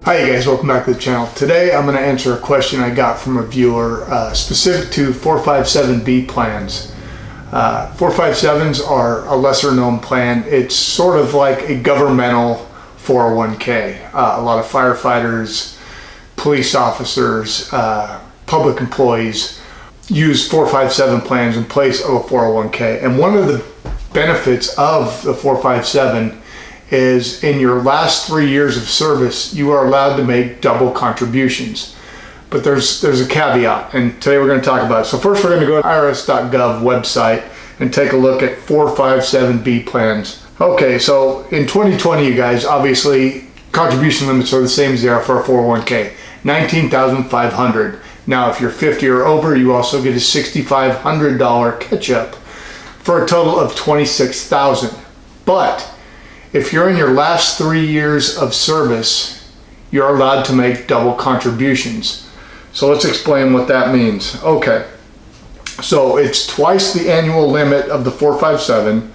Hi you guys, welcome back to the channel. Today I'm going to answer a question I got from a viewer specific to 457B plans. 457s are a lesser known plan. It's sort of like a governmental 401k. A lot of firefighters, police officers, public employees use 457 plans in place of a 401k. And one of the benefits of the 457 is in your last 3 years of service, you are allowed to make double contributions. But there's a caveat, and today we're going to talk about it. So first we're going to go to irs.gov website and take a look at 457B plans. Okay, so in 2020, you guys, obviously contribution limits are the same as they are for a 401k, $19,500. Now if you're 50 or over, you also get a $6,500 catch-up for a total of $26,000. But if you're in your last 3 years of service, you're allowed to make double contributions. So let's explain what that means. Okay, so it's twice the annual limit of the 457.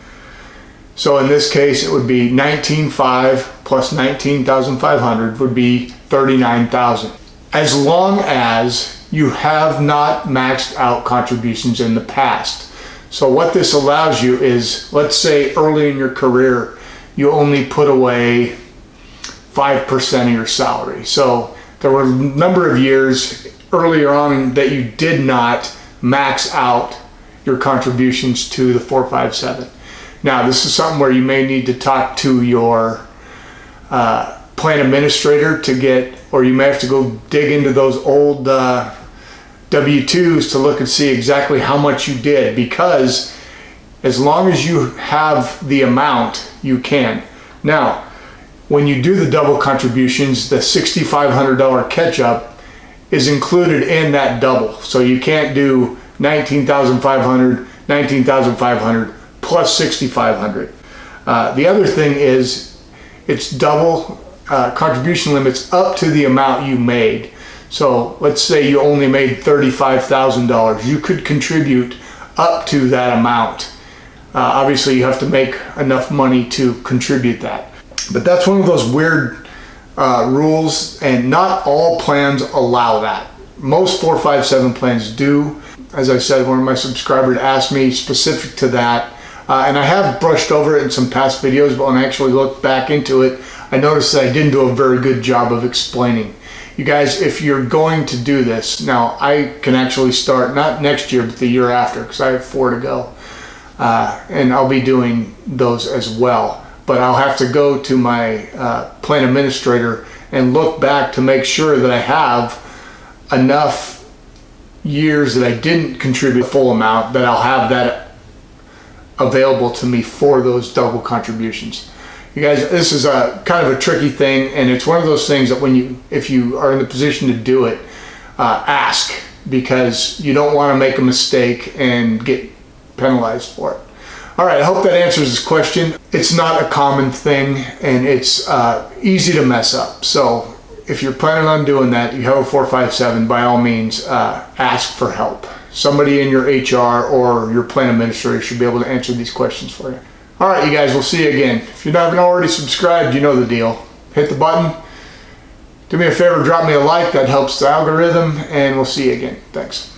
So in this case, it would be 19,500 plus 19,500 would be 39,000. As long as you have not maxed out contributions in the past. So what this allows you is, let's say early in your career, you only put away 5% of your salary. So there were a number of years earlier on that you did not max out your contributions to the 457. Now this is something where you may need to talk to your plan administrator to get, or you may have to go dig into those old W-2s to look and see exactly how much you did, because as long as you have the amount, you can. Now, when you do the double contributions, the $6,500 catch-up is included in that double. So you can't do 19,500, 19,500 plus 6,500. The other thing is it's double contribution limits up to the amount you made. So let's say you only made $35,000. You could contribute up to that amount. Obviously you have to make enough money to contribute that. But that's one of those weird rules, and not all plans allow that. Most 457 plans do. As I said, one of my subscribers asked me specific to that, and I have brushed over it in some past videos, but when I actually looked back into it, I noticed that I didn't do a very good job of explaining. You guys, if you're going to do this, now I can actually start not next year, but the year after, because I have 4 to go. And I'll be doing those as well. But I'll have to go to my plan administrator and look back to make sure that I have enough years that I didn't contribute the full amount, that I'll have that available to me for those double contributions. You guys, this is a kind of a tricky thing, and it's one of those things that if you are in the position to do it, ask, because you don't want to make a mistake and get penalized for it. All right, I hope that answers this question. It's not a common thing, and it's easy to mess up. So if you're planning on doing that, you have a 457, by all means, ask for help. Somebody in your HR or your plan administrator should be able to answer these questions for you. All right, you guys, we'll see you again. If you haven't already subscribed, you know the deal. Hit the button. Do me a favor, drop me a like. That helps the algorithm, and we'll see you again. Thanks.